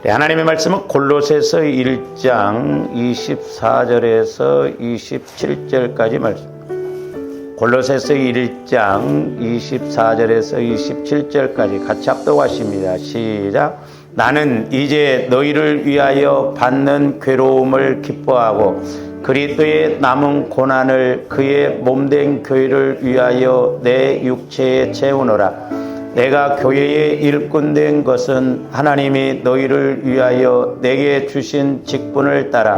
하나님의 말씀은 골로새서 1장 24절에서 27절까지 말씀. 골로새서 1장 24절에서 27절까지 같이 합독하십니다. 시작. 나는 이제 너희를 위하여 받는 괴로움을 기뻐하고 그리스도의 남은 고난을 그의 몸된 교회를 위하여 내 육체에 채우노라. 내가 교회의 일꾼 된 것은 하나님이 너희를 위하여 내게 주신 직분을 따라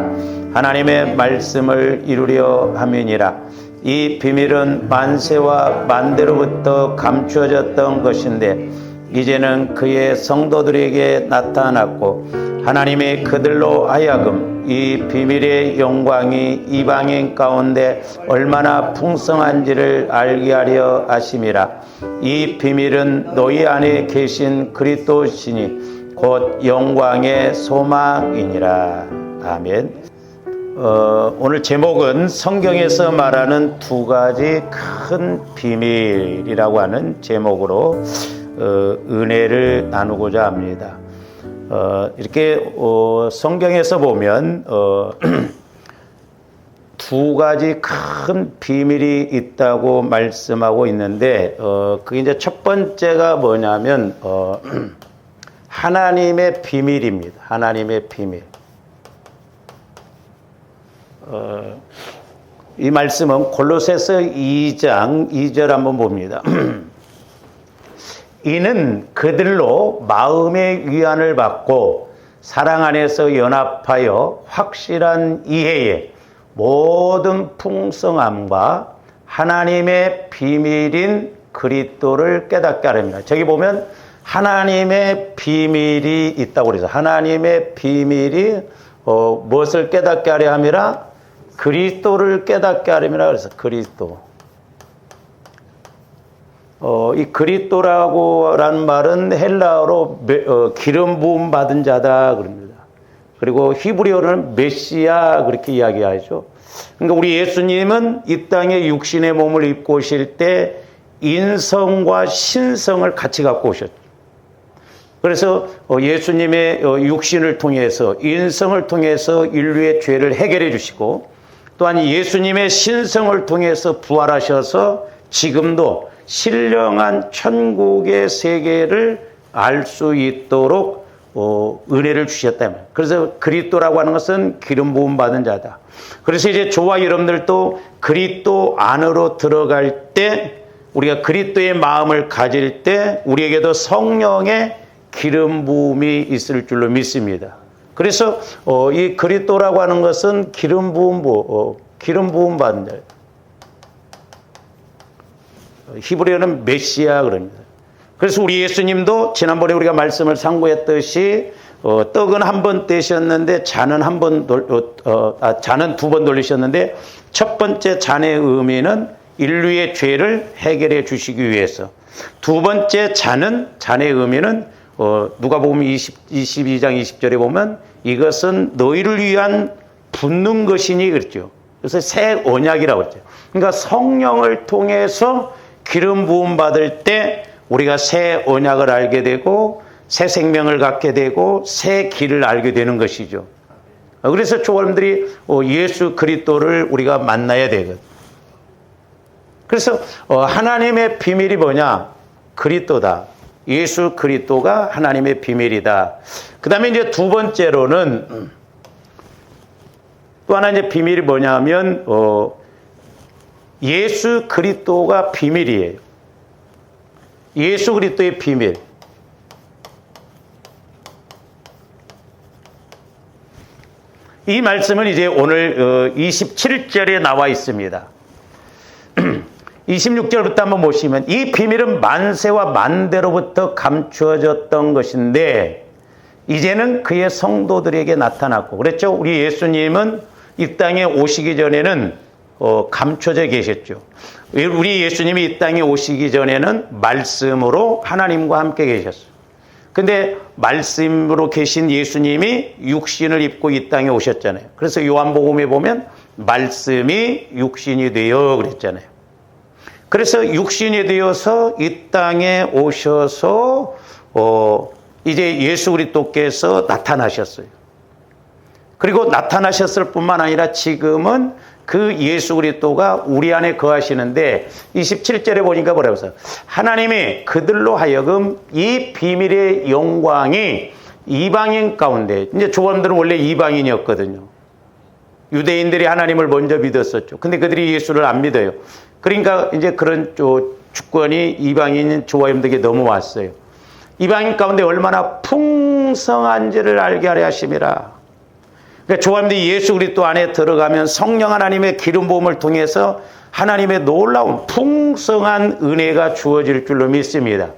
하나님의 말씀을 이루려 함이니라. 이 비밀은 만세와 만대로부터 감추어졌던 것인데 이제는 그의 성도들에게 나타났고 하나님이 그들로 하여금 이 비밀의 영광이 이방인 가운데 얼마나 풍성한지를 알게 하려 하심이라. 이 비밀은 너희 안에 계신 그리스도시니 곧 영광의 소망이니라. 아멘. 오늘 제목은 성경에서 말하는 두 가지 큰 비밀이라고 하는 제목으로 은혜를 나누고자 합니다. 이렇게 성경에서 보면 두 가지 큰 비밀이 있다고 말씀하고 있는데 그게 이제 첫 번째가 뭐냐면 하나님의 비밀입니다. 하나님의 비밀. 이 말씀은 골로새서 2장 2절 한번 봅니다. 이는 그들로 마음의 위안을 받고 사랑 안에서 연합하여 확실한 이해에 모든 풍성함과 하나님의 비밀인 그리스도를 깨닫게 하렵니다. 저기 보면 하나님의 비밀이 있다고 그래서 하나님의 비밀이 무엇을 깨닫게 하려 함이라? 그리스도를 깨닫게 하렵니다. 그래서 그리스도. 이 그리스도라고라는 말은 헬라어로 기름 부음 받은 자다 그럽니다. 그리고 히브리어로는 메시아 그렇게 이야기하죠. 그러니까 우리 예수님은 이 땅에 육신의 몸을 입고 오실 때 인성과 신성을 같이 갖고 오셨죠. 그래서 예수님의 육신을 통해서 인성을 통해서 인류의 죄를 해결해 주시고 또한 예수님의 신성을 통해서 부활하셔서 지금도 신령한 천국의 세계를 알 수 있도록 은혜를 주셨다. 그래서 그리스도라고 하는 것은 기름 부음 받은 자다. 그래서 이제 저와 여러분들도 그리스도 안으로 들어갈 때 우리가 그리스도의 마음을 가질 때 우리에게도 성령의 기름 부음이 있을 줄로 믿습니다. 그래서 이 그리스도라고 하는 것은 기름 부음 받은 자예요. 히브리어는 메시아 그럽니다. 그래서 우리 예수님도 지난번에 우리가 말씀을 상고했듯이 떡은 한 번 떼셨는데 잔은 잔은 두 번 돌리셨는데 첫 번째 잔의 의미는 인류의 죄를 해결해 주시기 위해서, 두 번째 잔의 의미는 누가복음 22장 20절에 보면 이것은 너희를 위한 붓는 것이니 그랬죠. 그래서 새 언약이라고 했죠. 그러니까 성령을 통해서 기름 부음 받을 때 우리가 새 언약을 알게 되고 새 생명을 갖게 되고 새 길을 알게 되는 것이죠. 그래서 초월들이 예수 그리스도를 우리가 만나야 되거든. 그래서 하나님의 비밀이 뭐냐? 그리스도다. 예수 그리스도가 하나님의 비밀이다. 그 다음에 이제 두 번째로는 또 하나 이제 비밀이 뭐냐면 예수 그리스도가 비밀이에요. 예수 그리스도의 비밀. 이 말씀은 이제 오늘 27절에 나와 있습니다. 26절부터 한번 보시면 이 비밀은 만세와 만대로부터 감추어졌던 것인데 이제는 그의 성도들에게 나타났고, 그랬죠? 우리 예수님은 이 땅에 오시기 전에는 감춰져 계셨죠. 우리 예수님이 이 땅에 오시기 전에는 말씀으로 하나님과 함께 계셨어요. 근데 말씀으로 계신 예수님이 육신을 입고 이 땅에 오셨잖아요. 그래서 요한복음에 보면 말씀이 육신이 되어 그랬잖아요. 그래서 육신이 되어서 이 땅에 오셔서 이제 예수 그리스도께서 나타나셨어요. 그리고 나타나셨을 뿐만 아니라 지금은 그 예수 그리스도가 우리 안에 거하시는데 27절에 보니까 뭐라고 써요? 하나님이 그들로 하여금 이 비밀의 영광이 이방인 가운데, 이제 조원들은 원래 이방인이었거든요. 유대인들이 하나님을 먼저 믿었었죠. 근데 그들이 예수를 안 믿어요. 그러니까 이제 그런 주권이 이방인 조원들에게 넘어왔어요. 이방인 가운데 얼마나 풍성한지를 알게 하려 하심이라. 그러니까 조원들이 예수 그리스도 안에 들어가면 성령 하나님의 기름 부음을 통해서 하나님의 놀라운 풍성한 은혜가 주어질 줄로 믿습니다.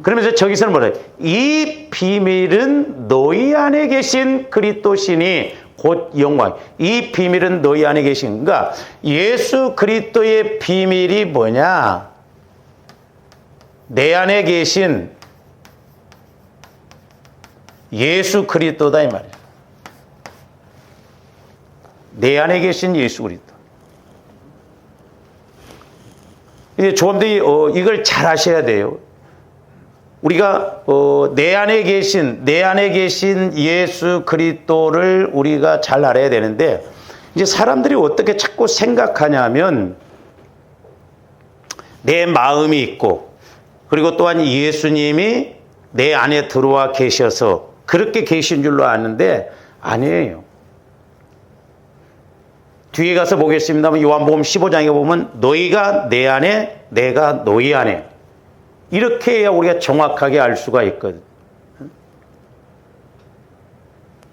그러면서 저기서는 뭐래요? 이 비밀은 너희 안에 계신 그리스도시니 곧 영광. 이 비밀은 너희 안에 계신. 그러니까 예수 그리스도의 비밀이 뭐냐? 내 안에 계신 예수 그리스도다 이 말이에요. 내 안에 계신 예수 그리스도. 이제 조원들이 이걸 잘 아셔야 돼요. 우리가 내 안에 계신 예수 그리스도를 우리가 잘 알아야 되는데, 이제 사람들이 어떻게 자꾸 생각하냐면 내 마음이 있고, 그리고 또한 예수님이 내 안에 들어와 계셔서 그렇게 계신 줄로 아는데 아니에요. 뒤에 가서 보겠습니다만 요한복음 15장에 보면 너희가 내 안에 내가 너희 안에, 이렇게 해야 우리가 정확하게 알 수가 있거든.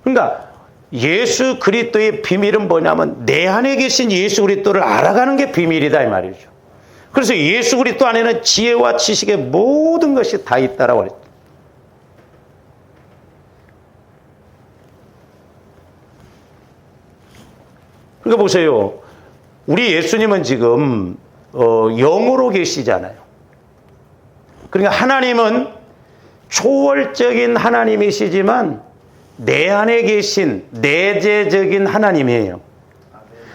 그러니까 예수 그리스도의 비밀은 뭐냐면 내 안에 계신 예수 그리스도를 알아가는 게 비밀이다 이 말이죠. 그래서 예수 그리스도 안에는 지혜와 지식의 모든 것이 다 있다라고 그랬죠. 그러니까 보세요. 우리 예수님은 지금 영으로 계시잖아요. 그러니까 하나님은 초월적인 하나님이시지만 내 안에 계신 내재적인 하나님이에요.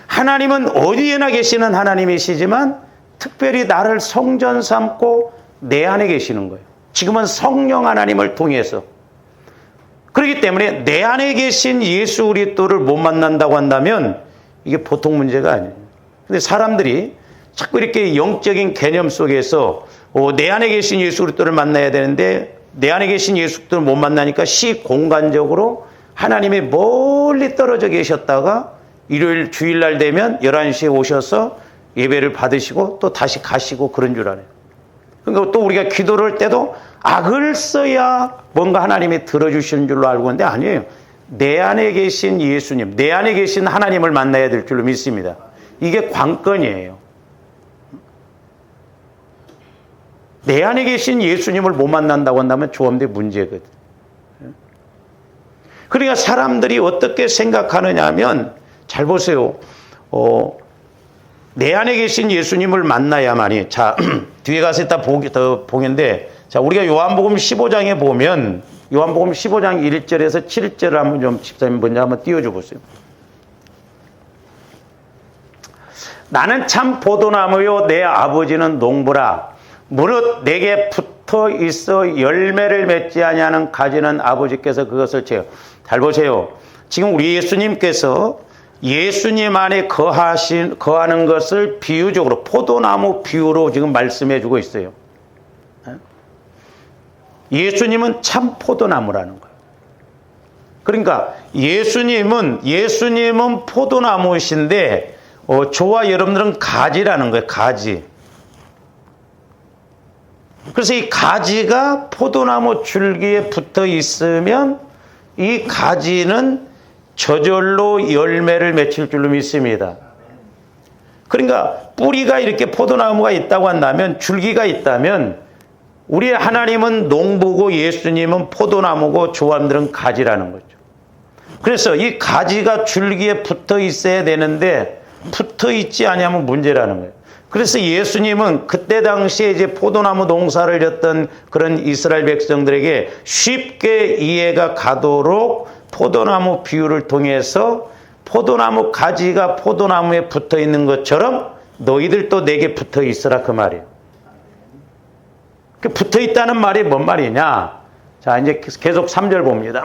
하나님은 어디에나 계시는 하나님이시지만 특별히 나를 성전 삼고 내 안에 계시는 거예요. 지금은 성령 하나님을 통해서. 그렇기 때문에 내 안에 계신 예수 그리스도를 못 만난다고 한다면 이게 보통 문제가 아니에요. 근데 사람들이 자꾸 이렇게 영적인 개념 속에서 내 안에 계신 예수 그리스도를 만나야 되는데 내 안에 계신 예수 그리스도를 못 만나니까 시공간적으로 하나님이 멀리 떨어져 계셨다가 일요일 주일날 되면 11시에 오셔서 예배를 받으시고 또 다시 가시고 그런 줄 알아요. 그러니까 또 우리가 기도를 할 때도 악을 써야 뭔가 하나님이 들어주시는 줄로 알고 있는데 아니에요. 내 안에 계신 예수님, 내 안에 계신 하나님을 만나야 될 줄로 믿습니다. 이게 관건이에요. 내 안에 계신 예수님을 못 만난다고 한다면 조엄대 문제거든. 그러니까 사람들이 어떻게 생각하느냐 하면 잘 보세요. 내 안에 계신 예수님을 만나야만이, 자, 뒤에 가서 이따 더 보겠는데, 자, 우리가 요한복음 15장에 보면 요한복음 15장 1절에서 7절을 한번 좀 집사님 먼저 한번 띄워줘 보세요. 나는 참 포도나무요 내 아버지는 농부라. 무릇 내게 붙어 있어 열매를 맺지 아니하는 가지는 아버지께서 그것을 채요. 잘 보세요. 지금 우리 예수님께서 예수님 안에 거하는 것을 비유적으로 포도나무 비유로 지금 말씀해 주고 있어요. 예수님은 참 포도나무라는 거예요. 그러니까 예수님은 포도나무이신데 저와 여러분들은 가지라는 거예요. 가지. 그래서 이 가지가 포도나무 줄기에 붙어 있으면 이 가지는 저절로 열매를 맺힐 줄로 믿습니다. 그러니까 뿌리가 이렇게 포도나무가 있다고 한다면, 줄기가 있다면 우리 하나님은 농부고 예수님은 포도나무고 조함들은 가지라는 거죠. 그래서 이 가지가 줄기에 붙어 있어야 되는데 붙어 있지 않으면 문제라는 거예요. 그래서 예수님은 그때 당시에 이제 포도나무 농사를 졌던 그런 이스라엘 백성들에게 쉽게 이해가 가도록 포도나무 비유를 통해서 포도나무 가지가 포도나무에 붙어 있는 것처럼 너희들도 내게 붙어 있으라 그 말이에요. 붙어 있다는 말이 뭔 말이냐? 자, 이제 계속 3절 봅니다.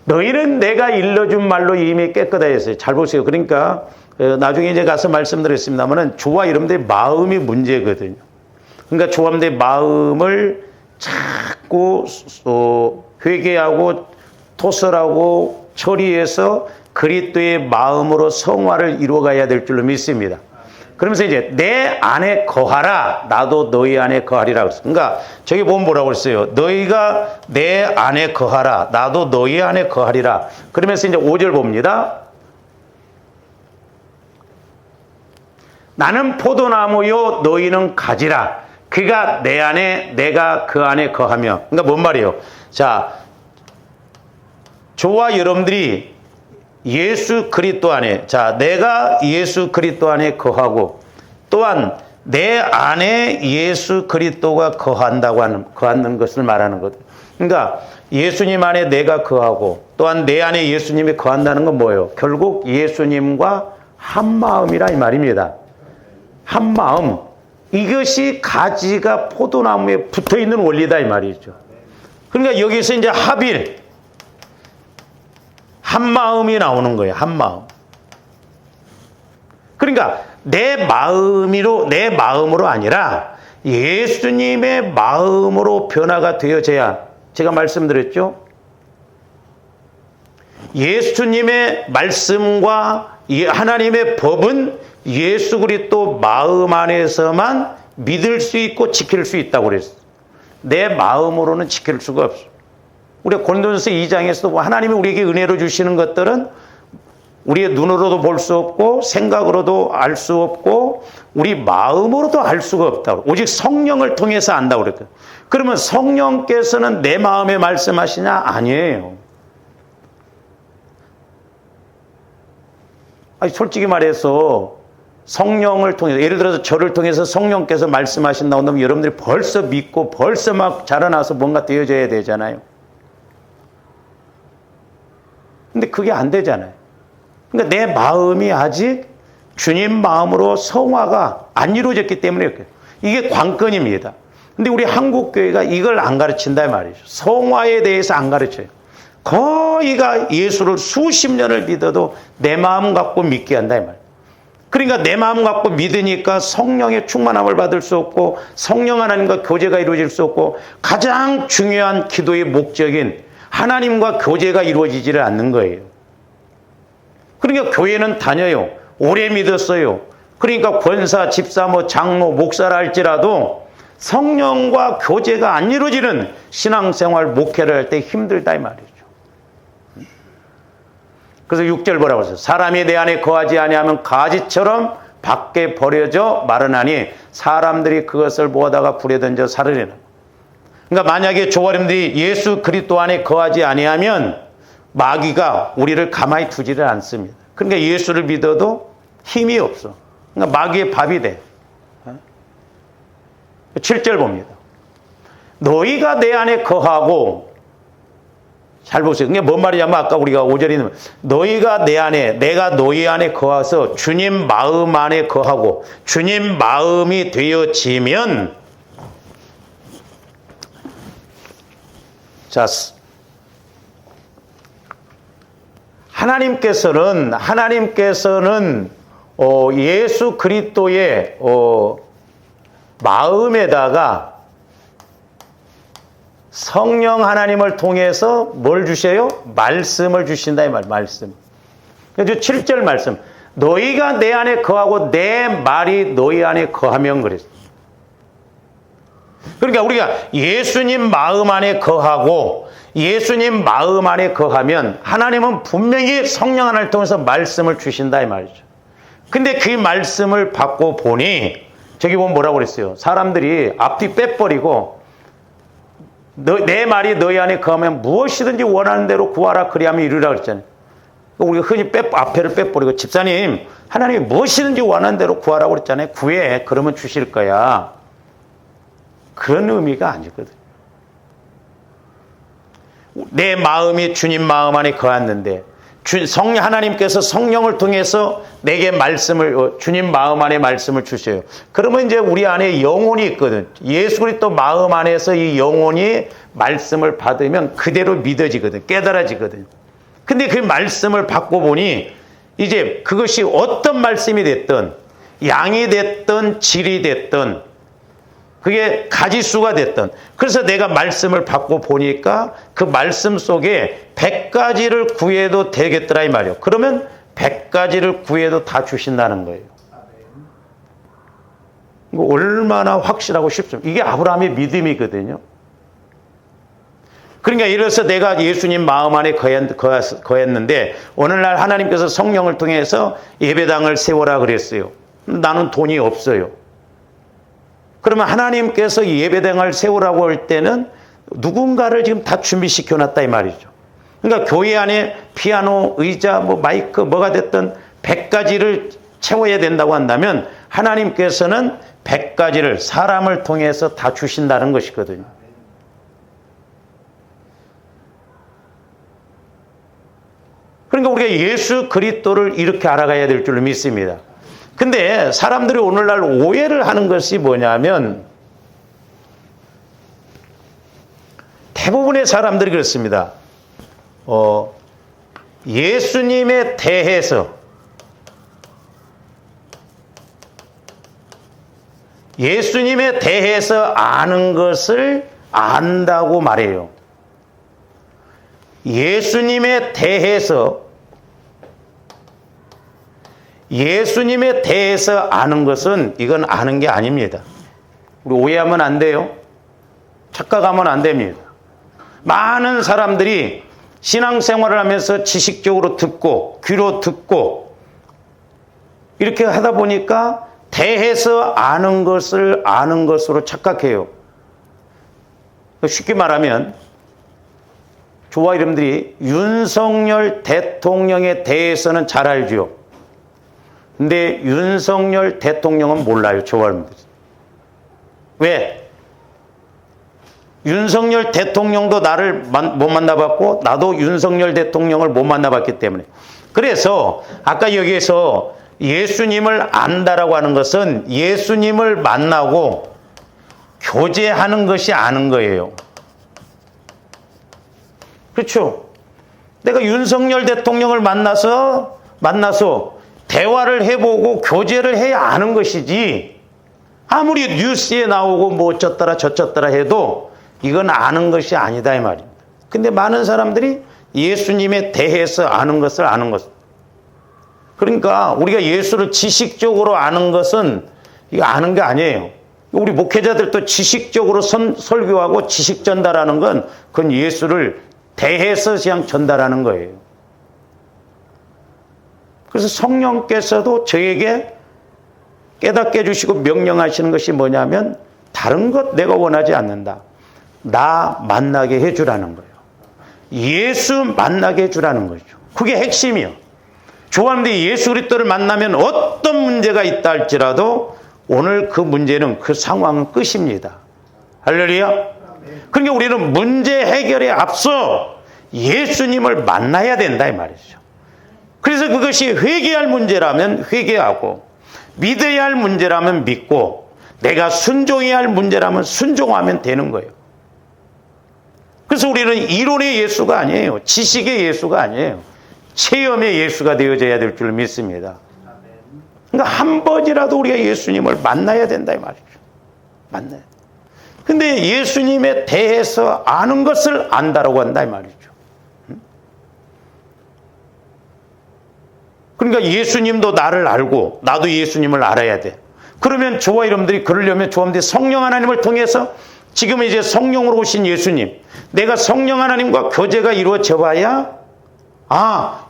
너희는 내가 일러준 말로 이미 깨끗하다 했어요. 잘 보세요. 그러니까 나중에 이제 가서 말씀드렸습니다만은 저와 여러분들의 마음이 문제거든요. 그러니까 저와 여러분들의 마음을 자꾸 회개하고 토설하고 처리해서 그리스도의 마음으로 성화를 이루어가야 될 줄로 믿습니다. 그러면서 이제 내 안에 거하라, 나도 너희 안에 거하리라. 그러니까 저기 보면 뭐라고 했어요? 너희가 내 안에 거하라, 나도 너희 안에 거하리라. 그러면서 이제 5절 봅니다. 나는 포도나무요, 너희는 가지라. 그가 내 안에, 내가 그 안에 거하며. 그러니까 뭔 말이에요? 자, 저와 여러분들이 예수 그리스도 안에, 자, 내가 예수 그리스도 안에 거하고 또한 내 안에 예수 그리스도가 거하는 것을 말하는 것. 그러니까 예수님 안에 내가 거하고 또한 내 안에 예수님이 거한다는 건 뭐예요? 결국 예수님과 한 마음이라 이 말입니다. 한 마음. 이것이 가지가 포도나무에 붙어 있는 원리다 이 말이죠. 그러니까 여기서 이제 합일, 한 마음이 나오는 거예요. 한 마음. 그러니까 내 마음으로 아니라 예수님의 마음으로 변화가 되어져야, 제가 말씀드렸죠. 예수님의 말씀과 하나님의 법은 예수 그리스도 마음 안에서만 믿을 수 있고 지킬 수 있다고 그랬어요. 내 마음으로는 지킬 수가 없어요. 우리 고린도전서 2장에서도 하나님이 우리에게 은혜로 주시는 것들은 우리의 눈으로도 볼 수 없고 생각으로도 알 수 없고 우리 마음으로도 알 수가 없다고. 오직 성령을 통해서 안다고 그랬거든요. 그러면 성령께서는 내 마음에 말씀하시냐? 아니에요. 아니, 솔직히 말해서 성령을 통해서, 예를 들어서 저를 통해서 성령께서 말씀하신다고 하면 여러분들이 벌써 믿고 벌써 막 자라나서 뭔가 되어져야 되잖아요. 근데 그게 안 되잖아요. 그러니까 내 마음이 아직 주님 마음으로 성화가 안 이루어졌기 때문에 그래요. 이게 관건입니다. 근데 우리 한국교회가 이걸 안 가르친다 말이죠. 성화에 대해서 안 가르쳐요. 거의가 예수를 수십 년을 믿어도 내 마음 갖고 믿게 한다 이 말이에요. 그러니까 내 마음 갖고 믿으니까 성령의 충만함을 받을 수 없고 성령 하나님과 교제가 이루어질 수 없고 가장 중요한 기도의 목적인 하나님과 교제가 이루어지지를 않는 거예요. 그러니까 교회는 다녀요. 오래 믿었어요. 그러니까 권사, 집사, 장로, 목사라 할지라도 성령과 교제가 안 이루어지는 신앙생활 목회를 할 때 힘들다 이 말이죠. 그래서 6절 뭐라고 했어요? 사람이 내 안에 거하지 아니하면 가지처럼 밖에 버려져 마르나니 사람들이 그것을 모아다가 불에 던져 사르리라. 그러니까 만약에 조아림들이 예수 그리스도 안에 거하지 아니하면 마귀가 우리를 가만히 두지를 않습니다. 그러니까 예수를 믿어도 힘이 없어. 그러니까 마귀의 밥이 돼. 7절 봅니다. 너희가 내 안에 거하고, 잘 보세요. 그게 뭔 말이냐면 아까 우리가 5절에 있는 너희가 내 안에, 내가 너희 안에 거하서 주님 마음 안에 거하고 주님 마음이 되어지면, 자, 하나님께서는 예수 그리스도의 마음에다가 성령 하나님을 통해서 뭘 주셔요? 말씀을 주신다 이 말, 말씀. 그래서 7절 말씀. 너희가 내 안에 거하고 내 말이 너희 안에 거하면 그랬어요. 그러니까 우리가 예수님 마음 안에 거하고 예수님 마음 안에 거하면 하나님은 분명히 성령 하나님을 통해서 말씀을 주신다 이 말이죠. 근데 그 말씀을 받고 보니 저기 보면 뭐라고 그랬어요? 사람들이 앞뒤 빼버리고 내 말이 너희 안에 거하면 무엇이든지 원하는 대로 구하라 그리하면 이루라 그랬잖아요. 우리가 흔히 앞에를 빼버리고 집사님 하나님이 무엇이든지 원하는 대로 구하라고 그랬잖아요. 구해 그러면 주실 거야. 그런 의미가 아니거든요. 내 마음이 주님 마음 안에 거했는데 하나님께서 성령을 통해서 내게 말씀을, 주님 마음 안에 말씀을 주셔요. 그러면 이제 우리 안에 영혼이 있거든. 예수 그리스도 마음 안에서 이 영혼이 말씀을 받으면 그대로 믿어지거든. 깨달아지거든. 근데 그 말씀을 받고 보니 이제 그것이 어떤 말씀이 됐든, 양이 됐든 질이 됐든, 그게 가지수가 됐든, 그래서 내가 말씀을 받고 보니까 그 말씀 속에 100가지를 구해도 되겠더라 이 말이에요. 그러면 100가지를 구해도 다 주신다는 거예요. 이거 얼마나 확실하고 쉽습니까? 이게 아브라함의 믿음이거든요. 그러니까 이래서 내가 예수님 마음 안에 거했는데 오늘날 하나님께서 성령을 통해서 예배당을 세워라 그랬어요. 나는 돈이 없어요. 그러면 하나님께서 예배당을 세우라고 할 때는 누군가를 지금 다 준비시켜 놨다 이 말이죠. 그러니까 교회 안에 피아노, 의자, 마이크, 뭐가 됐든 100가지를 채워야 된다고 한다면 하나님께서는 100가지를 사람을 통해서 다 주신다는 것이거든요. 그러니까 우리가 예수 그리스도를 이렇게 알아가야 될 줄로 믿습니다. 근데 사람들이 오늘날 오해를 하는 것이 뭐냐면 대부분의 사람들이 그렇습니다. 예수님에 대해서 아는 것을 안다고 말해요. 예수님에 대해서 아는 것은 이건 아는 게 아닙니다. 우리 오해하면 안 돼요. 착각하면 안 됩니다. 많은 사람들이 신앙생활을 하면서 지식적으로 듣고 귀로 듣고 이렇게 하다 보니까 대해서 아는 것을 아는 것으로 착각해요. 쉽게 말하면 저와 여러분들이 윤석열 대통령에 대해서는 잘 알죠. 근데 윤석열 대통령은 몰라요. 저와 여러분들이. 왜? 윤석열 대통령도 나를 못 만나봤고 나도 윤석열 대통령을 못 만나봤기 때문에. 그래서 아까 여기에서 예수님을 안다라고 하는 것은 예수님을 만나고 교제하는 것이 아는 거예요. 그렇죠? 내가 윤석열 대통령을 만나서 대화를 해보고 교제를 해야 아는 것이지 아무리 뉴스에 나오고 어쩌더라 저쩌더라 해도 이건 아는 것이 아니다 이 말입니다. 근데 많은 사람들이 예수님에 대해서 아는 것을 아는 것. 그러니까 우리가 예수를 지식적으로 아는 것은 이거 아는 게 아니에요. 우리 목회자들도 지식적으로 설교하고 지식 전달하는 건 그건 예수를 대해서 그냥 전달하는 거예요. 그래서 성령께서도 저에게 깨닫게 해주시고 명령하시는 것이 뭐냐면 다른 것 내가 원하지 않는다. 나 만나게 해주라는 거예요. 예수 만나게 해주라는 거죠. 그게 핵심이요. 조합원들이 예수 그리스도를 만나면 어떤 문제가 있다 할지라도 오늘 그 문제는 그 상황은 끝입니다. 할렐루야. 그러니까 우리는 문제 해결에 앞서 예수님을 만나야 된다 이 말이죠. 그래서 그것이 회개할 문제라면 회개하고 믿어야 할 문제라면 믿고 내가 순종해야 할 문제라면 순종하면 되는 거예요. 그래서 우리는 이론의 예수가 아니에요. 지식의 예수가 아니에요. 체험의 예수가 되어져야 될 줄 믿습니다. 그러니까 한 번이라도 우리가 예수님을 만나야 된다 이 말이죠. 만나야 돼. 근데 예수님에 대해서 아는 것을 안다라고 한다 이 말이죠. 그러니까 예수님도 나를 알고 나도 예수님을 알아야 돼. 그러면 저와 여러분들이 그러려면 저와 성령 하나님을 통해서 지금 이제 성령으로 오신 예수님, 내가 성령 하나님과 교제가 이루어져 봐야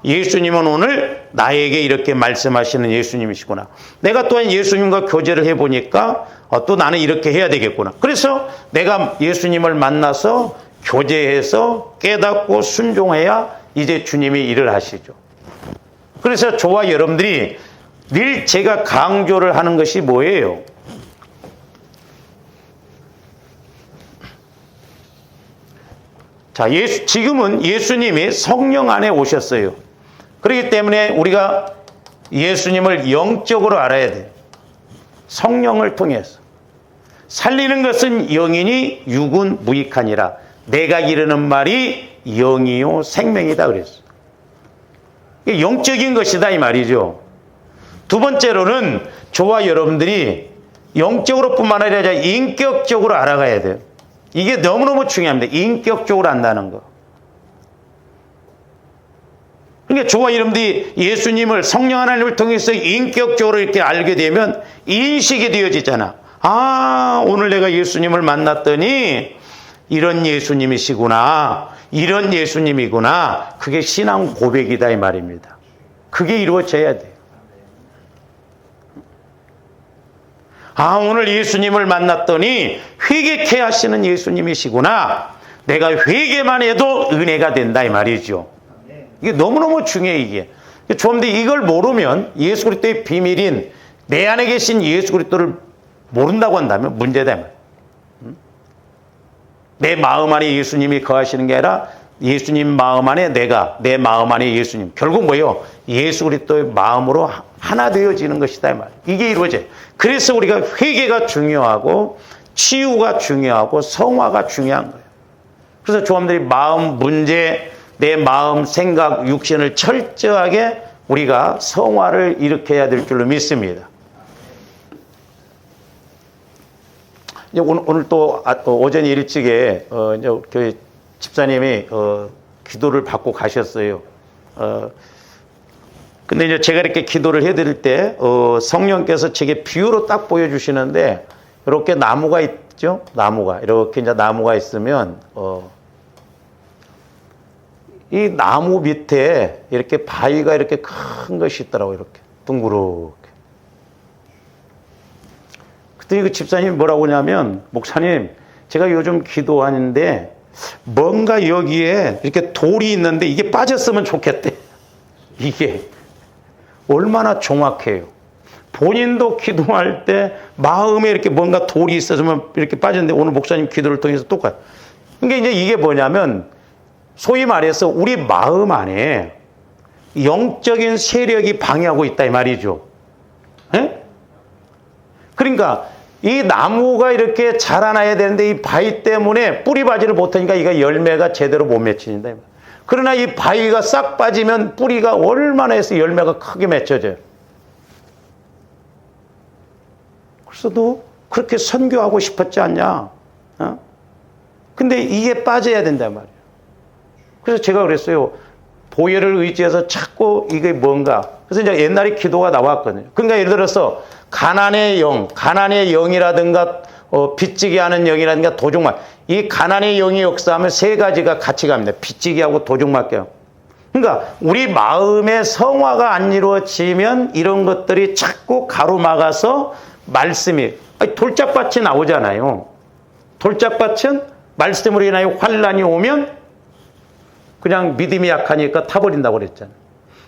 예수님은 오늘 나에게 이렇게 말씀하시는 예수님이시구나. 내가 또한 예수님과 교제를 해보니까 또 나는 이렇게 해야 되겠구나. 그래서 내가 예수님을 만나서 교제해서 깨닫고 순종해야 이제 주님이 일을 하시죠. 그래서 저와 여러분들이 늘 제가 강조를 하는 것이 뭐예요? 자, 지금은 예수님이 성령 안에 오셨어요. 그렇기 때문에 우리가 예수님을 영적으로 알아야 돼요. 성령을 통해서. 살리는 것은 영이니 육은 무익하니라. 내가 이르는 말이 영이요 생명이다 그랬어요. 이게 영적인 것이다 이 말이죠. 두 번째로는 저와 여러분들이 영적으로 뿐만 아니라 인격적으로 알아가야 돼요. 이게 너무너무 중요합니다. 인격적으로 안다는 거. 그러니까 저와 여러분들이 예수님을 성령 하나님을 통해서 인격적으로 이렇게 알게 되면 인식이 되어지잖아. 아, 오늘 내가 예수님을 만났더니 이런 예수님이시구나. 이런 예수님이구나. 그게 신앙 고백이다 이 말입니다. 그게 이루어져야 돼요. 아, 오늘 예수님을 만났더니 회개케 하시는 예수님이시구나. 내가 회개만 해도 은혜가 된다 이 말이죠. 이게 너무너무 중요해 이게. 그런데 이걸 모르면 예수 그리스도의 비밀인 내 안에 계신 예수 그리스도를 모른다고 한다면 문제다 이 말이에요. 내 마음 안에 예수님이 거하시는 게 아니라 예수님 마음 안에 내가, 내 마음 안에 예수님. 결국 뭐예요? 예수 그리스도의 마음으로 하나 되어지는 것이다 이 말이에요. 이게 이루어져요. 그래서 우리가 회개가 중요하고 치유가 중요하고 성화가 중요한 거예요. 그래서 조합들이 마음 문제, 내 마음, 생각, 육신을 철저하게 우리가 성화를 일으켜야 될 줄로 믿습니다. 오늘 또 오전 일찍에 교회 집사님이 기도를 받고 가셨어요. 근데 이제 제가 이렇게 기도를 해드릴 때 성령께서 제게 비유로 딱 보여주시는데 이렇게 나무가 있죠. 나무가 이렇게 이제 나무가 있으면 이 나무 밑에 이렇게 바위가 이렇게 큰 것이 있더라고요. 이렇게 둥그렇게. 그때 그 집사님이 뭐라고 하냐면, 목사님, 제가 요즘 기도하는데 뭔가 여기에 이렇게 돌이 있는데 이게 빠졌으면 좋겠대. 이게 얼마나 정확해요. 본인도 기도할 때 마음에 이렇게 뭔가 돌이 있었으면 이렇게 빠졌는데 오늘 목사님 기도를 통해서 똑같아요. 그러니까 이제 이게 뭐냐면 소위 말해서 우리 마음 안에 영적인 세력이 방해하고 있다 이 말이죠. 에? 그러니까 이 나무가 이렇게 자라나야 되는데 이 바위 때문에 뿌리 바지를 못하니까 이가 열매가 제대로 못 맺힌다. 그러나 이 바위가 싹 빠지면 뿌리가 얼마나 해서 열매가 크게 맺혀져요. 그래서 너 그렇게 선교하고 싶었지 않냐? 근데 이게 빠져야 된단 말이에요. 그래서 제가 그랬어요. 보혈을 의지해서 자꾸 이게 뭔가. 그래서 이제 옛날에 기도가 나왔거든요. 그러니까 예를 들어서 가난의 영이라든가 빚지게 하는 영이라든가 도둑말. 이 가난의 영이 역사하면 세 가지가 같이 갑니다. 빚지기하고 도둑맞게요. 그러니까 우리 마음의 성화가 안 이루어지면 이런 것들이 자꾸 가로막아서 말씀이 돌짝밭이 나오잖아요. 돌짝밭은 말씀으로 인하여 환란이 오면 그냥 믿음이 약하니까 타버린다고 그랬잖아요.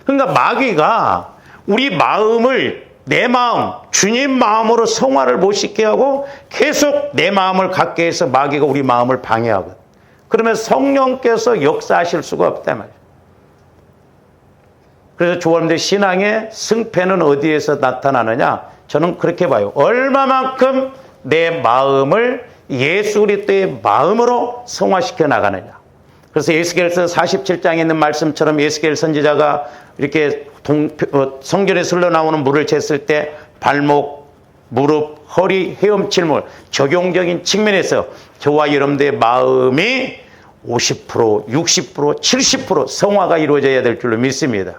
그러니까 마귀가 우리 마음을 내 마음, 주님 마음으로 성화를 못 시게 하고 계속 내 마음을 갖게 해서 마귀가 우리 마음을 방해하거든. 그러면 성령께서 역사하실 수가 없단 말이에요. 그래서 조원대 신앙의 승패는 어디에서 나타나느냐? 저는 그렇게 봐요. 얼마만큼 내 마음을 예수 그리스도의 마음으로 성화시켜 나가느냐. 그래서 에스겔서 47장에 있는 말씀처럼 에스겔 선지자가 이렇게 성전에서 흘러나오는 물을 쟀을 때 발목, 무릎, 허리, 헤엄칠물 적용적인 측면에서 저와 여러분들의 마음이 50%, 60%, 70% 성화가 이루어져야 될 줄로 믿습니다.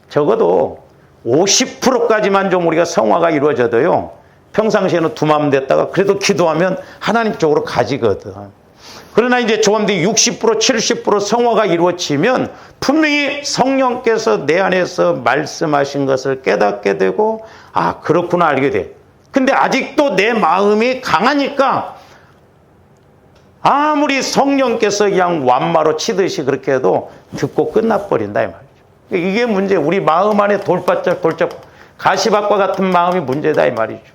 적어도 50%까지만 좀 우리가 성화가 이루어져도요. 평상시에는 두 마음 됐다가 그래도 기도하면 하나님 쪽으로 가지거든. 그러나 이제 조금더 60%, 70% 성화가 이루어지면 분명히 성령께서 내 안에서 말씀하신 것을 깨닫게 되고 아 그렇구나 알게 돼. 근데 아직도 내 마음이 강하니까 아무리 성령께서 그냥 완마로 치듯이 그렇게 해도 듣고 끝나버린다 이 말이죠. 이게 문제. 우리 마음 안에 돌바짝 가시밭과 같은 마음이 문제다 이 말이죠.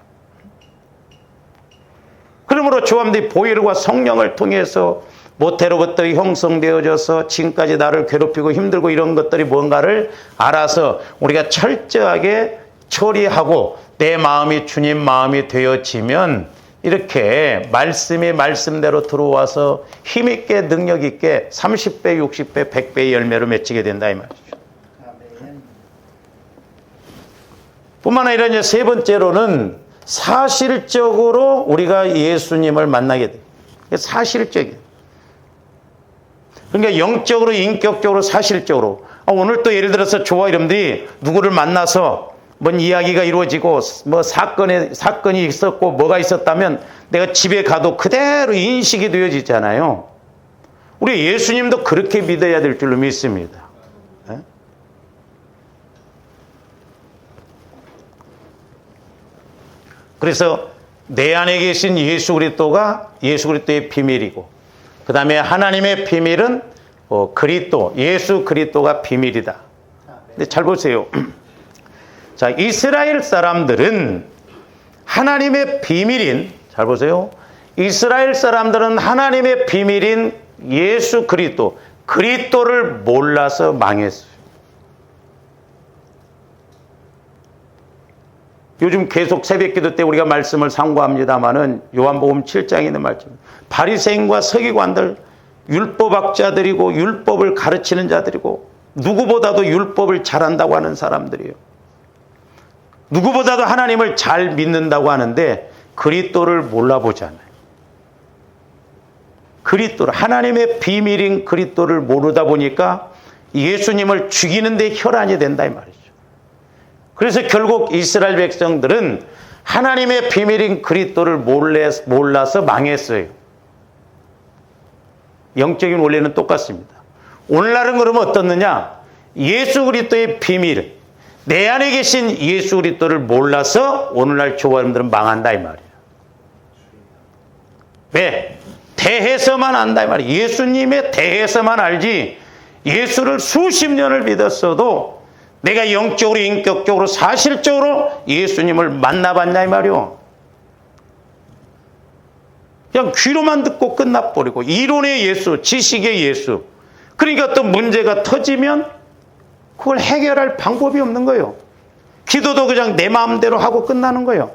그러므로 조함들이 보혈과 성령을 통해서 모태로부터 형성되어져서 지금까지 나를 괴롭히고 힘들고 이런 것들이 뭔가를 알아서 우리가 철저하게 처리하고 내 마음이 주님 마음이 되어지면 이렇게 말씀이 말씀대로 들어와서 힘있게 능력있게 30배, 60배, 100배의 열매를 맺히게 된다 이 말이죠. 뿐만 아니라 이제 세 번째로는 사실적으로 우리가 예수님을 만나게 돼요. 사실적이에요. 그러니까 영적으로, 인격적으로, 사실적으로. 오늘 또 예를 들어서 조화 이름들이 누구를 만나서 뭔 이야기가 이루어지고 뭐 사건이 있었고 뭐가 있었다면 내가 집에 가도 그대로 인식이 되어지잖아요. 우리 예수님도 그렇게 믿어야 될 줄로 믿습니다. 그래서 내 안에 계신 예수 그리스도가 예수 그리스도의 비밀이고 그 다음에 하나님의 비밀은 그리스도, 예수 그리스도가 비밀이다. 근데 잘 보세요. 자, 이스라엘 사람들은 하나님의 비밀인, 잘 보세요. 이스라엘 사람들은 하나님의 비밀인 예수 그리스도, 그리스도를 몰라서 망했어요. 요즘 계속 새벽기도 때 우리가 말씀을 상고합니다마는 요한복음 7장에 있는 말씀. 바리새인과 서기관들, 율법학자들이고 율법을 가르치는 자들이고 누구보다도 율법을 잘한다고 하는 사람들이에요. 누구보다도 하나님을 잘 믿는다고 하는데 그리스도를 몰라보잖아요. 그리스도를, 하나님의 비밀인 그리스도를 모르다 보니까 예수님을 죽이는 데 혈안이 된다 이 말이죠. 그래서 결국 이스라엘 백성들은 하나님의 비밀인 그리스도를 몰라서 망했어요. 영적인 원리는 똑같습니다. 오늘날은 그러면 어떻느냐? 예수 그리스도의 비밀, 내 안에 계신 예수 그리스도를 몰라서 오늘날 교회들은 망한다 이 말이에요. 왜? 대해서만 안다 이 말이에요. 예수님에 대해서만 알지 예수를 수십 년을 믿었어도 내가 영적으로, 인격적으로, 사실적으로 예수님을 만나봤냐 이 말이요. 그냥 귀로만 듣고 끝나버리고 이론의 예수, 지식의 예수. 그러니까 또 문제가 터지면 그걸 해결할 방법이 없는 거예요. 기도도 그냥 내 마음대로 하고 끝나는 거예요.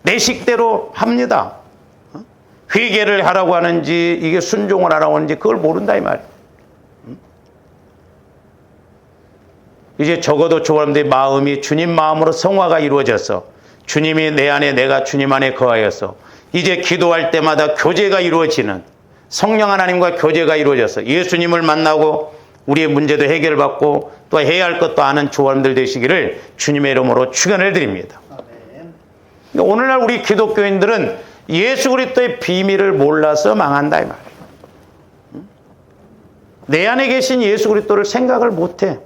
내 식대로 합니다. 회개를 하라고 하는지 이게 순종을 하라고 하는지 그걸 모른다 이 말이에요. 이제 적어도 조원들의 마음이 주님 마음으로 성화가 이루어져서 주님이 내 안에 내가 주님 안에 거하여서 이제 기도할 때마다 교제가 이루어지는 성령 하나님과 교제가 이루어져서 예수님을 만나고 우리의 문제도 해결받고 또 해야 할 것도 아는 조원들 되시기를 주님의 이름으로 축원을 드립니다. 그러니까 오늘날 우리 기독교인들은 예수 그리스도의 비밀을 몰라서 망한다 이 말이에요. 내 안에 계신 예수 그리스도를 생각을 못해.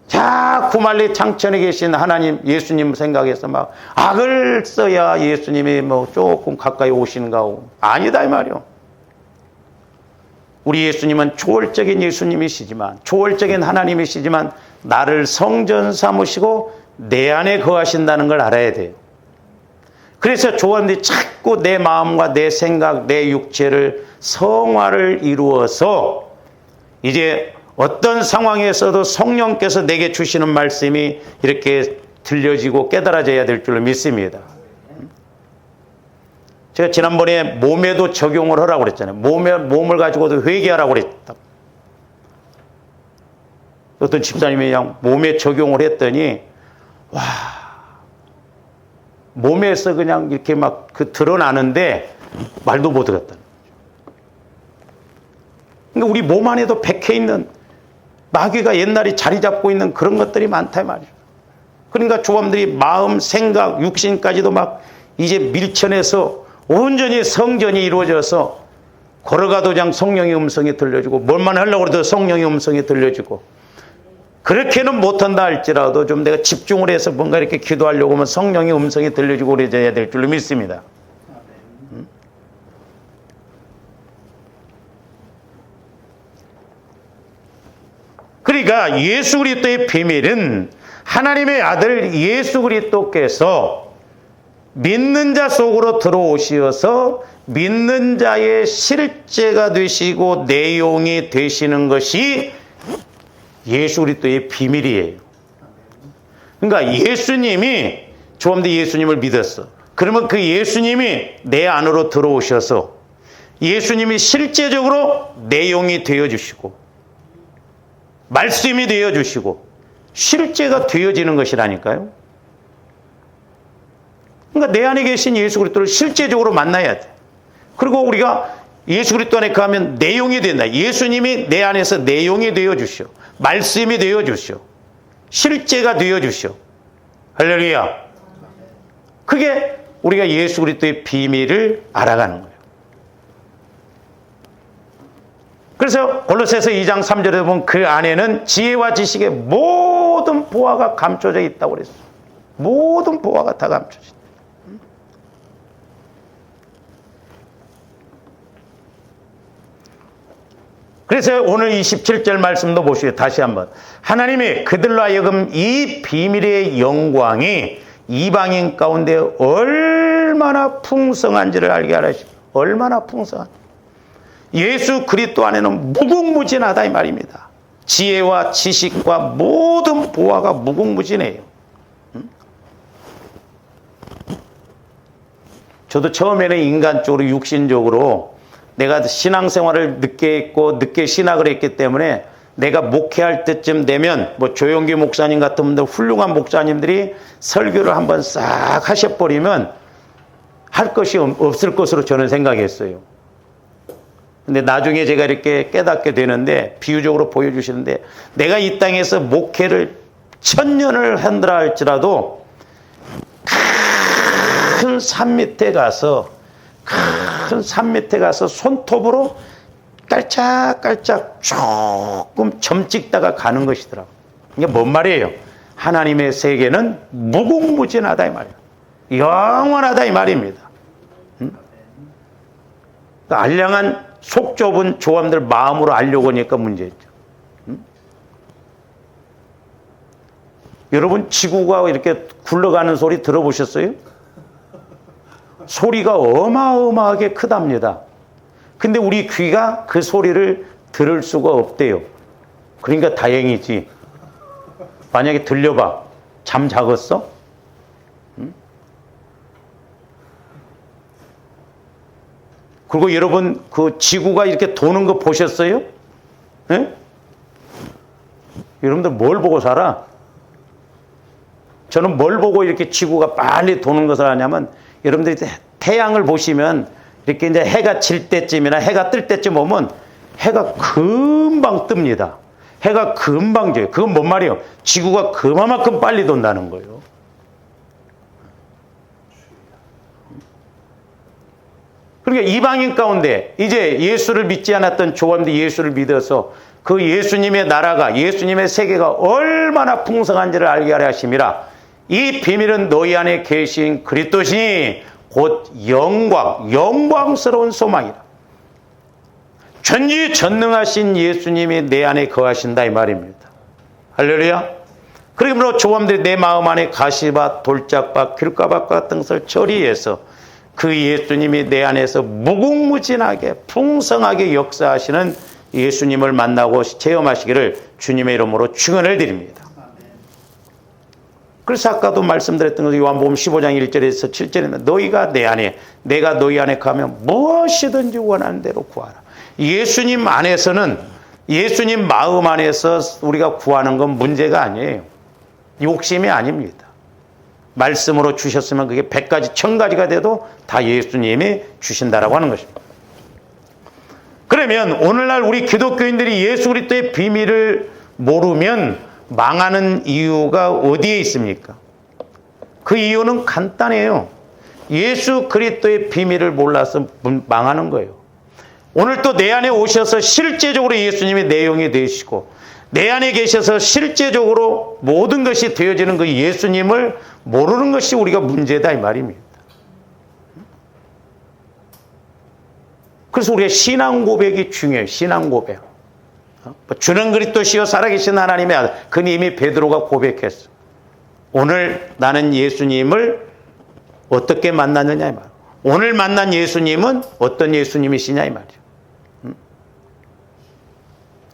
자꾸 말리 창천에 계신 하나님 예수님 생각해서 막 악을 써야 예수님이 뭐 조금 가까이 오시는가 하고 아니다 이 말이요. 우리 예수님은 초월적인 예수님이시지만 초월적인 하나님이시지만 나를 성전 삼으시고 내 안에 거하신다는 걸 알아야 돼요. 그래서 조원들이 자꾸 내 마음과 내 생각, 내 육체를 성화를 이루어서 이제 어떤 상황에서도 성령께서 내게 주시는 말씀이 이렇게 들려지고 깨달아져야 될 줄로 믿습니다. 제가 지난번에 몸에도 적용을 하라고 그랬잖아요. 몸을 가지고도 회개하라고 그랬다. 어떤 집사님이 그냥 몸에 적용을 했더니 와 몸에서 그냥 이렇게 막 드러나는데 말도 못 하겠다. 그러니까 우리 몸 안에도 박혀 있는 마귀가 옛날에 자리 잡고 있는 그런 것들이 많다 말이죠. 그러니까 조함들이 마음, 생각, 육신까지도 막 이제 밀쳐내서 온전히 성전이 이루어져서 걸어가도 그냥 성령의 음성이 들려주고 뭘만 하려고 해도 성령의 음성이 들려주고 그렇게는 못한다 할지라도 좀 내가 집중을 해서 뭔가 이렇게 기도하려고 하면 성령의 음성이 들려주고 그래야 될 줄로 믿습니다. 그러니까 예수 그리스도의 비밀은 하나님의 아들 예수 그리스도께서 믿는 자 속으로 들어오시어서 믿는 자의 실제가 되시고 내용이 되시는 것이 예수 그리스도의 비밀이에요. 그러니까 예수님이 조함대 예수님을 믿었어. 그러면 그 예수님이 내 안으로 들어오셔서 예수님이 실제적으로 내용이 되어주시고 말씀이 되어주시고 실제가 되어지는 것이라니까요. 그러니까 내 안에 계신 예수 그리스도를 실제적으로 만나야 돼. 그리고 우리가 예수 그리스도 안에 가면 내용이 된다. 예수님이 내 안에서 내용이 되어주시오. 말씀이 되어주시오. 실제가 되어주시오. 할렐루야. 그게 우리가 예수 그리스도의 비밀을 알아가는 거예요. 그래서 골로새서 2장 3절에 보면 그 안에는 지혜와 지식의 모든 보화가 감춰져 있다고 그랬어요. 모든 보화가 다 감춰져 있다. 그래서 오늘 27절 말씀도 보시죠. 다시 한번. 하나님이 그들로 하여금 이 비밀의 영광이 이방인 가운데 얼마나 풍성한지를 알게 하시고, 얼마나 풍성한. 예수 그리스도 안에는 무궁무진하다 이 말입니다. 지혜와 지식과 모든 보화가 무궁무진해요. 저도 처음에는 인간적으로 육신적으로 내가 신앙생활을 늦게 했고 늦게 신학을 했기 때문에 내가 목회할 때쯤 되면 뭐 조용기 목사님 같은 분들 훌륭한 목사님들이 설교를 한번 싹 하셔버리면 할 것이 없을 것으로 저는 생각했어요. 근데 나중에 제가 이렇게 깨닫게 되는데 비유적으로 보여주시는데 내가 이 땅에서 목회를 1000년을 한다 할지라도 큰 산 밑에 가서 손톱으로 깔짝깔짝 조금 점 찍다가 가는 것이더라고요. 이게 뭔 말이에요? 하나님의 세계는 무궁무진하다 이 말이에요. 영원하다 이 말입니다. 그러니까 알량한 속 좁은 조함들 마음으로 알려고 하니까 문제죠. 여러분 지구가 이렇게 굴러가는 소리 들어보셨어요? 소리가 어마어마하게 크답니다. 근데 우리 귀가 그 소리를 들을 수가 없대요. 그러니까 다행이지. 만약에 들려봐. 잠 자겠어? 그리고 여러분 그 지구가 이렇게 도는 거 보셨어요? 네? 여러분들 뭘 보고 살아? 저는 뭘 보고 이렇게 지구가 빨리 도는 것을 하냐면 여러분들이 태양을 보시면 이렇게 이제 해가 질 때쯤이나 해가 뜰 때쯤 오면 해가 금방 뜹니다. 해가 금방 져요. 그건 뭔 말이에요? 지구가 그만큼 빨리 돈다는 거예요. 그러니까 이방인 가운데 이제 예수를 믿지 않았던 조함도 예수를 믿어서 그 예수님의 나라가 예수님의 세계가 얼마나 풍성한지를 알게 하려 하심이라. 이 비밀은 너희 안에 계신 그리스도시니 곧 영광스러운 소망이라. 전지전능하신 예수님이 내 안에 거하신다 이 말입니다. 할렐루야. 그러므로 조함들이 내 마음 안에 가시밭, 돌짝밭, 귤가밭 같은 것을 처리해서 그 예수님이 내 안에서 무궁무진하게 풍성하게 역사하시는 예수님을 만나고 체험하시기를 주님의 이름으로 축원을 드립니다. 그래서 아까도 말씀드렸던 것이 요한복음 15장 1절에서 7절에 너희가 내 안에 내가 너희 안에 가면 무엇이든지 원하는 대로 구하라. 예수님 안에서는 예수님 마음 안에서 우리가 구하는 건 문제가 아니에요. 욕심이 아닙니다. 말씀으로 주셨으면 그게 100가지 1000가지가 돼도 다 예수님이 주신다라고 하는 것입니다. 그러면 오늘날 우리 기독교인들이 예수 그리스도의 비밀을 모르면 망하는 이유가 어디에 있습니까? 그 이유는 간단해요. 예수 그리스도의 비밀을 몰라서 망하는 거예요. 오늘 또 내 안에 오셔서 실제적으로 예수님의 내용이 되시고 내 안에 계셔서 실제적으로 모든 것이 되어지는 그 예수님을 모르는 것이 우리가 문제다 이 말입니다. 그래서 우리가 신앙 고백이 중요해요. 신앙 고백. 주는 그리스도시요 살아계신 하나님의 아들. 그는 이미 베드로가 고백했어. 오늘 나는 예수님을 어떻게 만났느냐 이 말. 오늘 만난 예수님은 어떤 예수님이시냐 이 말이죠.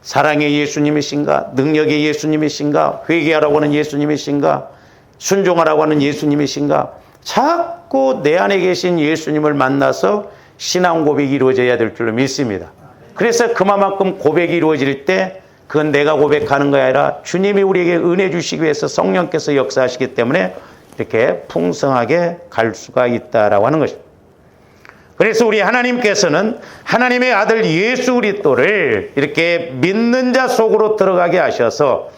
사랑의 예수님이신가? 능력의 예수님이신가? 회개하라고 하는 예수님이신가? 순종하라고 하는 예수님이신가? 자꾸 내 안에 계신 예수님을 만나서 신앙 고백이 이루어져야 될 줄로 믿습니다. 그래서 그만큼 고백이 이루어질 때 그건 내가 고백하는 것이 아니라 주님이 우리에게 은혜 주시기 위해서 성령께서 역사하시기 때문에 이렇게 풍성하게 갈 수가 있다라고 하는 것입니다. 그래서 우리 하나님께서는 하나님의 아들 예수 그리스도를 이렇게 믿는 자 속으로 들어가게 하셔서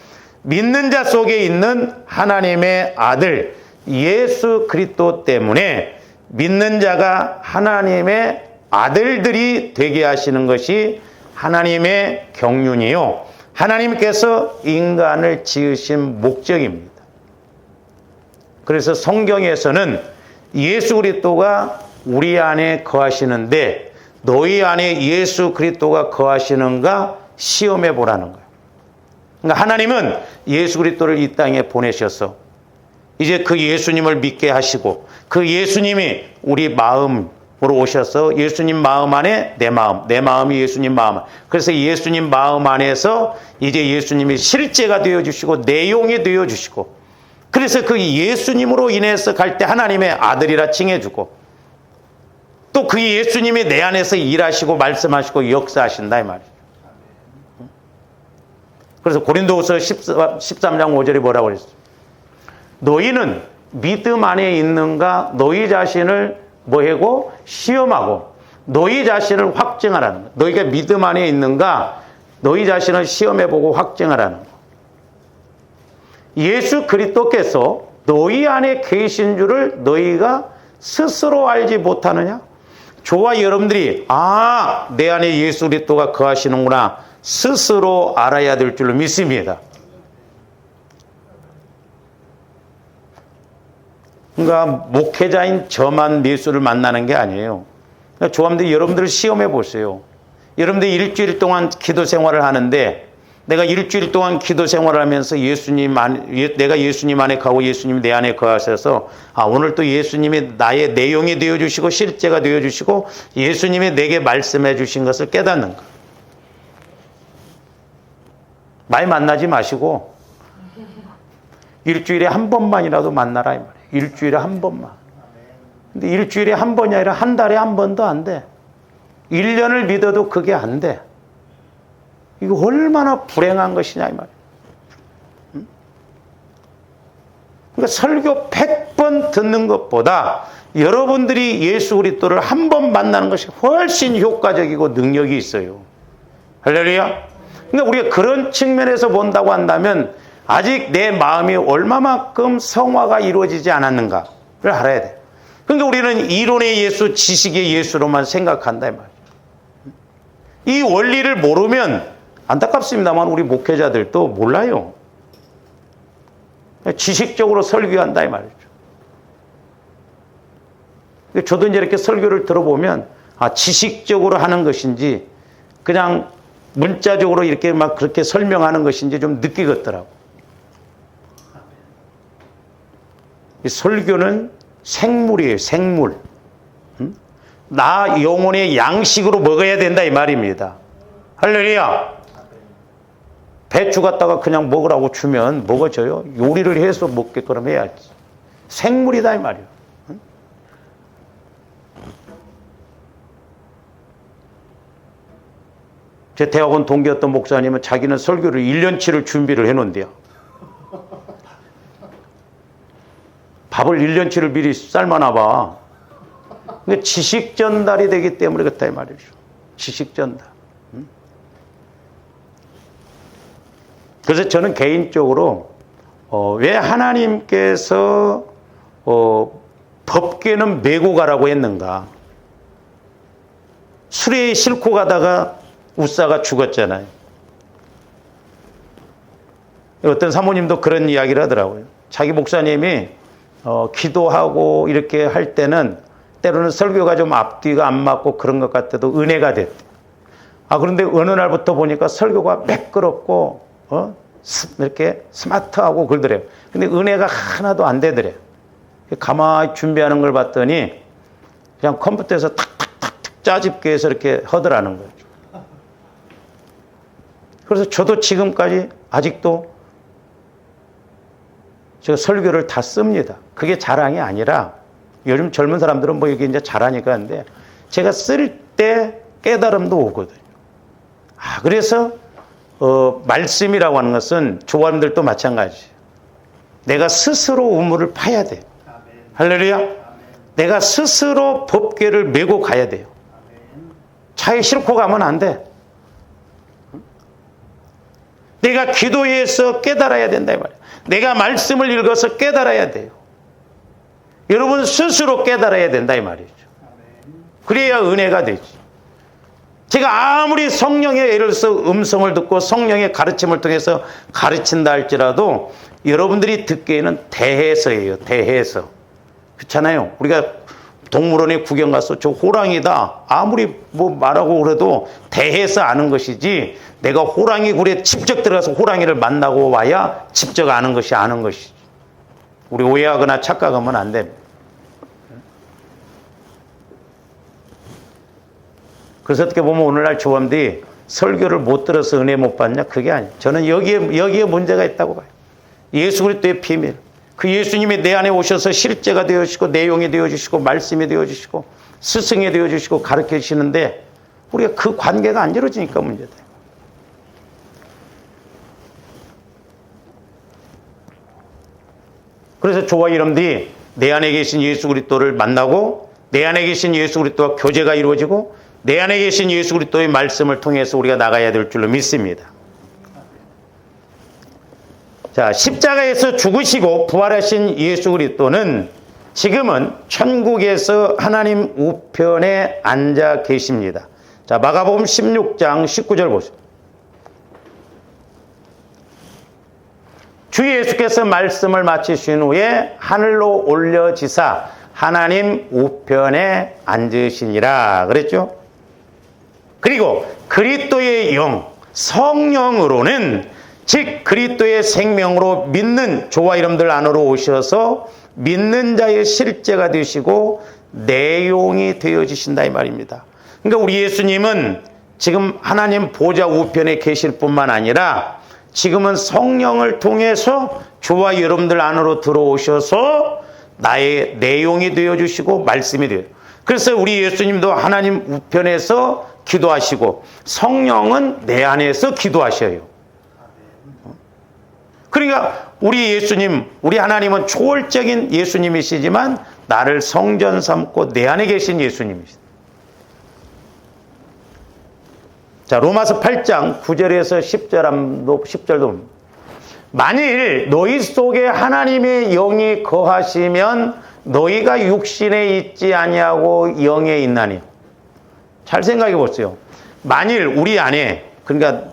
믿는 자 속에 있는 하나님의 아들 예수 그리스도 때문에 믿는 자가 하나님의 아들들이 되게 하시는 것이 하나님의 경륜이요 하나님께서 인간을 지으신 목적입니다. 그래서 성경에서는 예수 그리스도가 우리 안에 거하시는데 너희 안에 예수 그리스도가 거하시는가 시험해 보라는 거예요. 그러니까 하나님은 예수 그리스도를 이 땅에 보내셔서 이제 그 예수님을 믿게 하시고 그 예수님이 우리 마음으로 오셔서 예수님 마음 안에 내 마음, 내 마음이 예수님 마음. 그래서 예수님 마음 안에서 이제 예수님이 실제가 되어주시고 내용이 되어주시고 그래서 그 예수님으로 인해서 갈 때 하나님의 아들이라 칭해주고 또 그 예수님이 내 안에서 일하시고 말씀하시고 역사하신다 이 말이에요. 그래서 고린도후서 13장 5절이 뭐라고 그랬어요? 너희는 믿음 안에 있는가 너희 자신을 뭐하고 시험하고 너희 자신을 확증하라는 거예요. 너희가 믿음 안에 있는가 너희 자신을 시험해보고 확증하라는 거예요. 예수 그리스도께서 너희 안에 계신 줄을 너희가 스스로 알지 못하느냐? 저와 여러분들이 내 안에 예수 그리스도가 거하시는구나 스스로 알아야 될 줄로 믿습니다. 그러니까 목회자인 저만 예수를 만나는 게 아니에요. 그러니까 저한테 여러분들 시험해 보세요. 여러분들 일주일 동안 기도 생활을 하는데 내가 일주일 동안 기도 생활을 하면서 내가 예수님 안에 가고 예수님이 내 안에 거하셔서 오늘 또 예수님이 나의 내용이 되어주시고 실제가 되어주시고 예수님이 내게 말씀해 주신 것을 깨닫는 거. 많이 만나지 마시고 일주일에 한 번만이라도 만나라 이 말이에요. 일주일에 한 번만. 근데 일주일에 한 번이 아니라 한 달에 한 번도 안 돼. 1년을 믿어도 그게 안 돼. 이거 얼마나 불행한 것이냐 이 말이에요. 그러니까 설교 100번 듣는 것보다 여러분들이 예수 그리스도를 한 번 만나는 것이 훨씬 효과적이고 능력이 있어요. 할렐루야. 그러니까 우리가 그런 측면에서 본다고 한다면 아직 내 마음이 얼마만큼 성화가 이루어지지 않았는가를 알아야 돼. 그러니까 우리는 이론의 예수, 지식의 예수로만 생각한다 이 말이에요. 이 원리를 모르면 안타깝습니다만 우리 목회자들도 몰라요. 지식적으로 설교한다 이 말이죠. 저도 이제 이렇게 설교를 들어보면 지식적으로 하는 것인지 그냥 문자적으로 이렇게 막 그렇게 설명하는 것인지 좀 느끼겠더라고. 이 설교는 생물이에요, 생물. 나 영혼의 양식으로 먹어야 된다 이 말입니다. 할렐루야. 배추 갖다가 그냥 먹으라고 주면 먹어져요? 요리를 해서 먹게끔 해야지. 생물이다 이 말이에요. 제 대학원 동기였던 목사님은 자기는 설교를 1년치를 준비를 해놓은대요. 밥을 1년치를 미리 삶아놔 봐. 근데 지식 전달이 되기 때문에 그렇다 이 말이죠. 지식 전달. 그래서 저는 개인적으로 왜 하나님께서 법궤는 메고 가라고 했는가. 수레에 싣고 가다가 우사가 죽었잖아요. 어떤 사모님도 그런 이야기를 하더라고요. 자기 목사님이 기도하고 이렇게 할 때는 때로는 설교가 좀 앞뒤가 안 맞고 그런 것 같아도 은혜가 됐대. 그런데 어느 날부터 보니까 설교가 매끄럽고 이렇게 스마트하고 그러더래요. 근데 은혜가 하나도 안 되더래요. 가만히 준비하는 걸 봤더니 그냥 컴퓨터에서 탁탁탁 짜집기해서 이렇게 하더라는 거죠. 그래서 저도 지금까지 아직도 제가 설교를 다 씁니다. 그게 자랑이 아니라 요즘 젊은 사람들은 뭐 이게 이제 잘하니까 하는데 제가 쓸 때 깨달음도 오거든요. 그래서 말씀이라고 하는 것은 조원들도 마찬가지예요. 내가 스스로 우물을 파야 돼요. 할렐루야. 내가 스스로 법궤를 메고 가야 돼요. 차에 싣고 가면 안 돼. 내가 기도해서 깨달아야 된다 이 말이에요. 내가 말씀을 읽어서 깨달아야 돼요. 여러분 스스로 깨달아야 된다 이 말이죠. 그래야 은혜가 되지. 제가 아무리 성령의 예를 들어서 음성을 듣고 성령의 가르침을 통해서 가르친다 할지라도 여러분들이 듣기에는 대해서예요. 대해서. 그렇잖아요. 우리가 동물원에 구경 가서 저 호랑이다. 아무리 뭐 말하고 그래도 대해서 아는 것이지 내가 호랑이 굴에 직접 들어가서 호랑이를 만나고 와야 직접 아는 것이 아는 것이지. 우리 오해하거나 착각하면 안 됩니다. 그래서 어떻게 보면 오늘날 조원들이 설교를 못 들어서 은혜 못 받냐? 그게 아니에요. 저는 여기에 문제가 있다고 봐요. 예수 그리스도의 비밀. 그 예수님이 내 안에 오셔서 실제가 되어주시고 내용이 되어주시고 말씀이 되어주시고 스승이 되어주시고 가르쳐 주시는데 우리가 그 관계가 안 이루어지니까 문제다. 그래서 저와 여러분들이 내 안에 계신 예수 그리스도를 만나고 내 안에 계신 예수 그리스도와 교제가 이루어지고 내 안에 계신 예수 그리스도의 말씀을 통해서 우리가 나가야 될 줄로 믿습니다. 자, 십자가에서 죽으시고 부활하신 예수 그리스도는 지금은 천국에서 하나님 우편에 앉아 계십니다. 자, 마가복음 16장 19절 보세요. 주 예수께서 말씀을 마치신 후에 하늘로 올려지사 하나님 우편에 앉으시니라 그랬죠. 그리고 그리스도의 영, 성령으로는 즉 그리스도의 생명으로 믿는 저와 여러분들 안으로 오셔서 믿는 자의 실제가 되시고 내용이 되어지신다 이 말입니다. 그러니까 우리 예수님은 지금 하나님 보좌 우편에 계실 뿐만 아니라 지금은 성령을 통해서 저와 여러분들 안으로 들어오셔서 나의 내용이 되어주시고 말씀이 되어요. 그래서 우리 예수님도 하나님 우편에서 기도하시고 성령은 내 안에서 기도하셔요. 그러니까 우리 예수님, 우리 하나님은 초월적인 예수님이시지만 나를 성전 삼고 내 안에 계신 예수님이시다. 자, 로마서 8장 9절에서 10절도 만일 너희 속에 하나님의 영이 거하시면 너희가 육신에 있지 아니하고 영에 있나니. 잘 생각해 보세요. 만일 우리 안에, 그러니까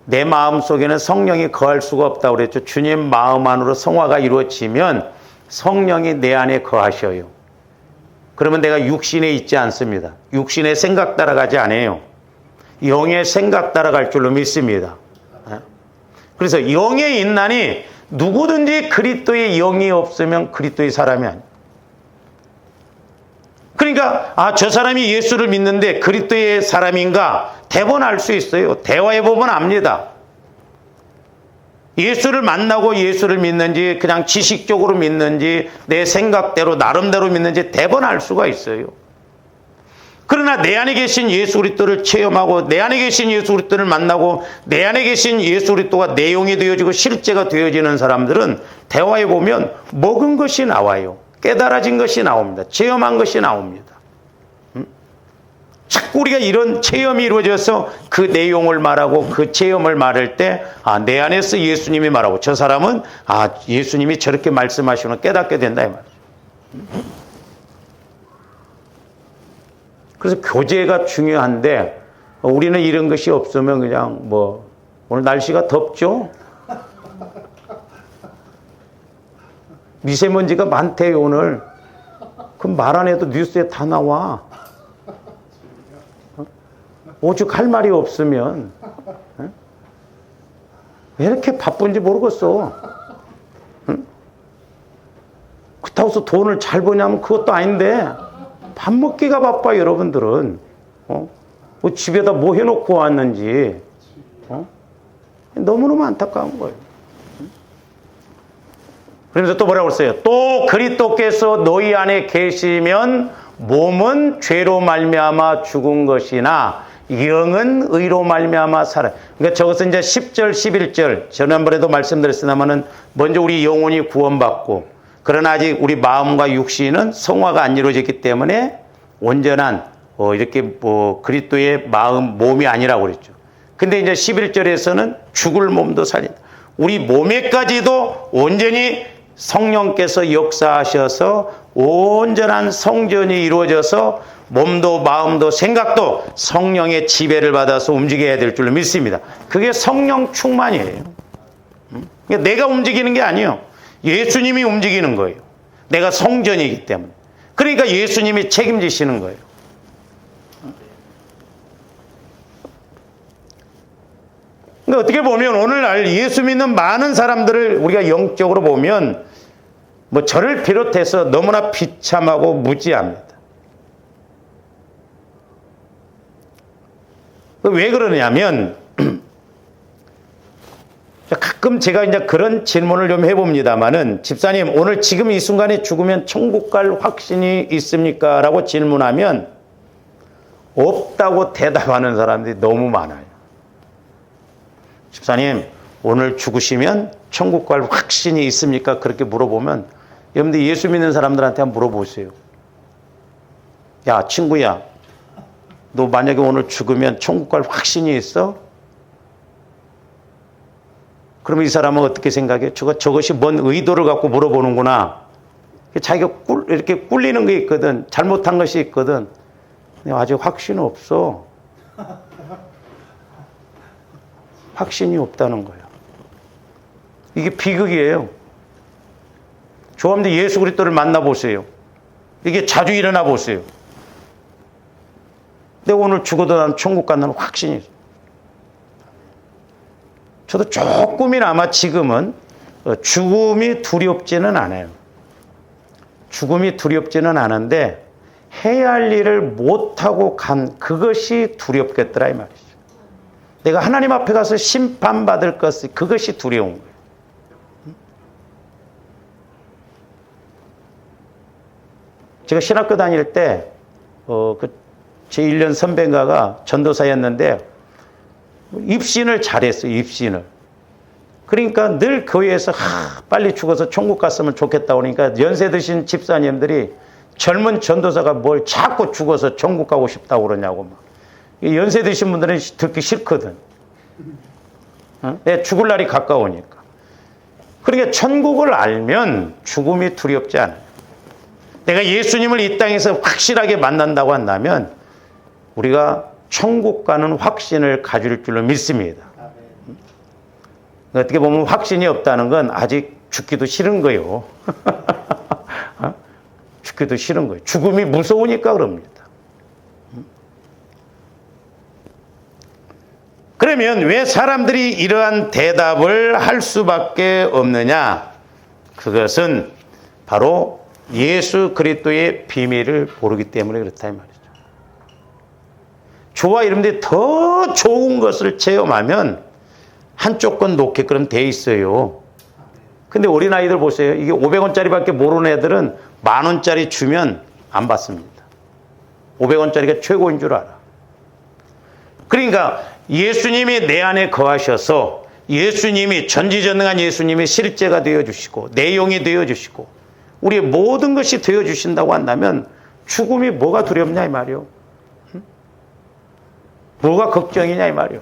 내 마음 속에는 성령이 거할 수가 없다고 그랬죠. 주님 마음 안으로 성화가 이루어지면 성령이 내 안에 거하셔요. 그러면 내가 육신에 있지 않습니다. 육신의 생각 따라가지 않아요. 영의 생각 따라갈 줄로 믿습니다. 그래서 영에 있나니 누구든지 그리스도의 영이 없으면 그리스도의 사람이 아니에요. 그러니까 저 사람이 예수를 믿는데 그리스도의 사람인가 대번 알 수 있어요. 대화해보면 압니다. 예수를 만나고 예수를 믿는지 그냥 지식적으로 믿는지 내 생각대로 나름대로 믿는지 대번 알 수가 있어요. 그러나 내 안에 계신 예수 그리스도를 체험하고 내 안에 계신 예수 그리스도를 만나고 내 안에 계신 예수 그리스도가 내용이 되어지고 실제가 되어지는 사람들은 대화해보면 먹은 것이 나와요. 깨달아진 것이 나옵니다. 체험한 것이 나옵니다. 자꾸 우리가 이런 체험이 이루어져서 그 내용을 말하고 그 체험을 말할 때 내 안에서 예수님이 말하고 저 사람은 예수님이 저렇게 말씀하시는 걸 깨닫게 된다 이 말이죠. 그래서 교제가 중요한데 우리는 이런 것이 없으면 그냥 뭐 오늘 날씨가 덥죠? 미세먼지가 많대요 오늘. 그럼 말 안 해도 뉴스에 다 나와. 오죽 할 말이 없으면 왜 이렇게 바쁜지 모르겠어. 그렇다고 해서 돈을 잘 버냐면 그것도 아닌데 밥 먹기가 바빠 여러분들은. 뭐 집에다 뭐 해놓고 왔는지 너무너무 안타까운 거예요. 그러면서 또 뭐라고 했어요? 또 그리스도께서 너희 안에 계시면 몸은 죄로 말미암아 죽은 것이나 영은 의로 말미암아 살아. 그러니까 저것은 이제 10절, 11절 지난번에도 말씀드렸습니다만은 먼저 우리 영혼이 구원받고 그러나 아직 우리 마음과 육신은 성화가 안 이루어졌기 때문에 온전한 이렇게 뭐 그리스도의 마음, 몸이 아니라고 그랬죠. 근데 이제 11절에서는 죽을 몸도 살린다. 우리 몸에까지도 온전히 성령께서 역사하셔서 온전한 성전이 이루어져서 몸도 마음도 생각도 성령의 지배를 받아서 움직여야 될 줄로 믿습니다. 그게 성령 충만이에요. 그러니까 내가 움직이는 게 아니에요. 예수님이 움직이는 거예요. 내가 성전이기 때문에. 그러니까 예수님이 책임지시는 거예요. 근데 어떻게 보면 오늘날 예수 믿는 많은 사람들을 우리가 영적으로 보면 뭐 저를 비롯해서 너무나 비참하고 무지합니다. 왜 그러냐면 가끔 제가 이제 그런 질문을 좀 해봅니다만은 집사님 오늘 지금 이 순간에 죽으면 천국 갈 확신이 있습니까? 라고 질문하면 없다고 대답하는 사람들이 너무 많아요. 집사님 오늘 죽으시면 천국 갈 확신이 있습니까? 그렇게 물어보면 여러분들 예수 믿는 사람들한테 한번 물어보세요. 야 친구야 너 만약에 오늘 죽으면 천국 갈 확신이 있어? 그러면 이 사람은 어떻게 생각해? 저것이 뭔 의도를 갖고 물어보는구나. 자기가 이렇게 꿀리는 게 있거든. 잘못한 것이 있거든. 근데 아직 확신은 없어. 확신이 없다는 거예요. 이게 비극이에요. 좋아하는데 예수 그리스도를 만나보세요. 이게 자주 일어나 보세요. 내가 오늘 죽어도 난 천국 간다는 확신이 있어요. 저도 조금이나마 지금은 죽음이 두렵지는 않아요. 죽음이 두렵지는 않은데 해야 할 일을 못하고 간 그것이 두렵겠더라 이 말이죠. 내가 하나님 앞에 가서 심판받을 것이 그것이 두려운 거예요. 제가 신학교 다닐 때 제 1년 선배가가 전도사였는데 입신을 잘했어요. 입신을. 그러니까 늘 교회에서 빨리 죽어서 천국 갔으면 좋겠다 그러니까 연세 드신 집사님들이 젊은 전도사가 뭘 자꾸 죽어서 천국 가고 싶다고 그러냐고 막. 연세 드신 분들은 듣기 싫거든. 내 죽을 날이 가까우니까. 그러니까 천국을 알면 죽음이 두렵지 않아요. 내가 예수님을 이 땅에서 확실하게 만난다고 한다면 우리가 천국 가는 확신을 가질 줄로 믿습니다. 어떻게 보면 확신이 없다는 건 아직 죽기도 싫은 거예요. 죽기도 싫은 거예요. 죽음이 무서우니까 그럽니다. 그러면 왜 사람들이 이러한 대답을 할 수밖에 없느냐? 그것은 바로 예수 그리스도의 비밀을 모르기 때문에 그렇다 이 말이죠. 저와 여러분들이 더 좋은 것을 체험하면 한쪽 건 놓게끔 돼 있어요. 근데 어린아이들 보세요. 이게 500원짜리밖에 모르는 애들은 10,000원짜리 주면 안 받습니다. 500원짜리가 최고인 줄 알아. 그러니까 예수님이 내 안에 거하셔서 예수님이 전지전능한 예수님이 실제가 되어주시고 내용이 되어주시고 우리의 모든 것이 되어주신다고 한다면 죽음이 뭐가 두렵냐 이 말이요. 뭐가 걱정이냐 이 말이요.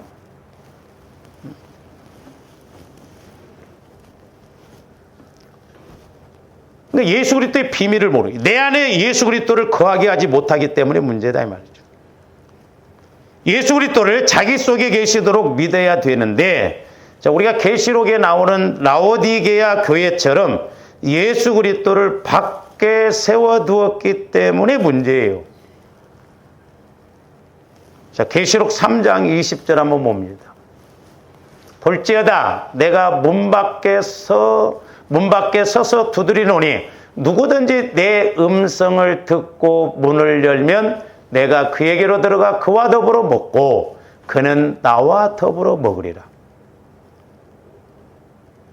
그러니까 예수 그리스도의 비밀을 모르기. 내 안에 예수 그리스도를 거하게 하지 못하기 때문에 문제다 이 말이죠. 예수 그리스도를 자기 속에 계시도록 믿어야 되는데 자, 우리가 계시록에 나오는 라오디게아 교회처럼 예수 그리스도를 밖에 세워두었기 때문에 문제예요. 자, 계시록 3장 20절 한번 봅니다. 볼지어다 내가 문 밖에 서서 두드리노니 누구든지 내 음성을 듣고 문을 열면 내가 그에게로 들어가 그와 더불어 먹고 그는 나와 더불어 먹으리라.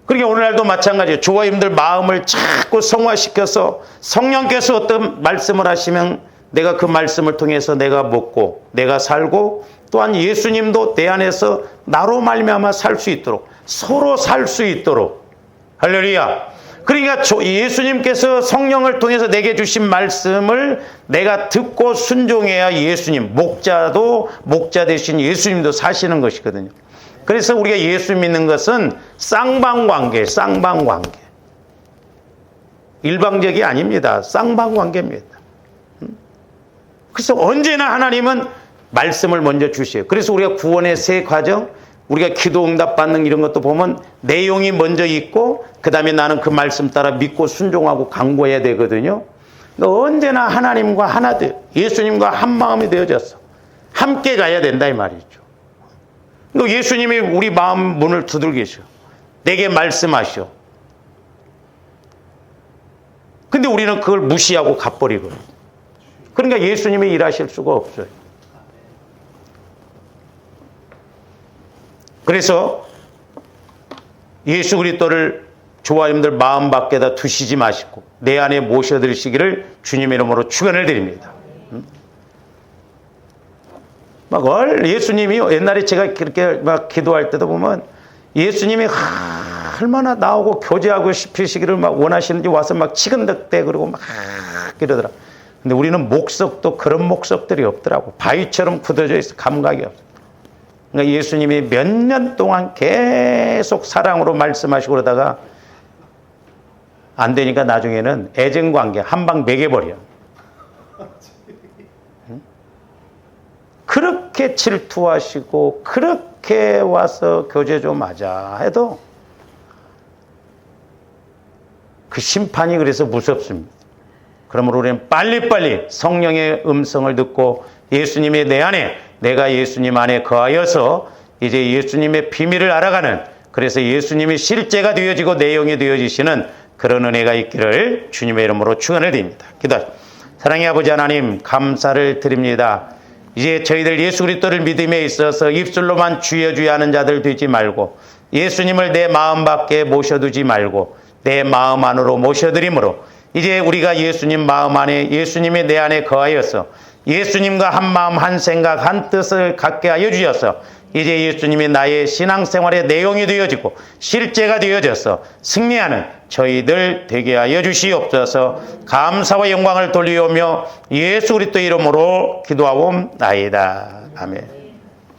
그러니까 오늘날도 마찬가지예요. 주와 여러분들 마음을 자꾸 성화시켜서 성령께서 어떤 말씀을 하시면 내가 그 말씀을 통해서 내가 먹고 내가 살고, 또한 예수님도 내 안에서 나로 말미암아 살 수 있도록, 서로 살 수 있도록. 할렐루야. 그러니까 예수님께서 성령을 통해서 내게 주신 말씀을 내가 듣고 순종해야 예수님, 목자 되신 예수님도 사시는 것이거든요. 그래서 우리가 예수 믿는 것은 쌍방관계. 일방적이 아닙니다. 쌍방관계입니다. 그래서 언제나 하나님은 말씀을 먼저 주셔요. 그래서 우리가 구원의 세 과정, 우리가 기도 응답 받는 이런 것도 보면 내용이 먼저 있고 그 다음에 나는 그 말씀 따라 믿고 순종하고 강구해야 되거든요. 그러니까 언제나 하나님과 하나 돼, 예수님과 한 마음이 되어져서 함께 가야 된다 이 말이죠. 그러니까 예수님이 우리 마음 문을 두들기셔. 내게 말씀하셔. 근데 우리는 그걸 무시하고 가버리거든요. 그러니까 예수님이 일하실 수가 없어요. 그래서 예수 그리스도를 저와 여러분들 마음 밖에다 두시지 마시고 내 안에 모셔드리시기를 주님의 이름으로 축원을 드립니다. 예수님이 옛날에 제가 그렇게 막 기도할 때도 보면 예수님이 얼마나 나오고 교제하고 싶으시기를 막 원하시는지 와서 막 치근덕대 그러고 막 이러더라. 근데 우리는 목석도 그런 목석들이 없더라고. 바위처럼 굳어져 있어. 감각이 없어. 그러니까 예수님이 몇 년 동안 계속 사랑으로 말씀하시고 그러다가 안 되니까 나중에는 애정관계 한 방 매겨버려. 그렇게 질투하시고 그렇게 와서 교제 좀 하자 해도 그 심판이 그래서 무섭습니다. 그러므로 우리는 빨리빨리 성령의 음성을 듣고 예수님의 내 안에, 내가 예수님 안에 거하여서 이제 예수님의 비밀을 알아가는, 그래서 예수님이 실제가 되어지고 내용이 되어지시는 그런 은혜가 있기를 주님의 이름으로 축원을 드립니다. 기도하십시오. 사랑의 아버지 하나님, 감사를 드립니다. 이제 저희들 예수 그리스도를 믿음에 있어서 입술로만 주여 주여 하는 자들 되지 말고 예수님을 내 마음 밖에 모셔두지 말고 내 마음 안으로 모셔드림으로 이제 우리가 예수님 마음 안에, 예수님이 내 안에 거하여서 예수님과 한 마음 한 생각 한 뜻을 갖게 하여 주셔서 이제 예수님이 나의 신앙생활의 내용이 되어지고 실제가 되어져서 승리하는 저희들 되게 하여 주시옵소서. 감사와 영광을 돌리오며 예수 그리스도 이름으로 기도하옵나이다. 아멘.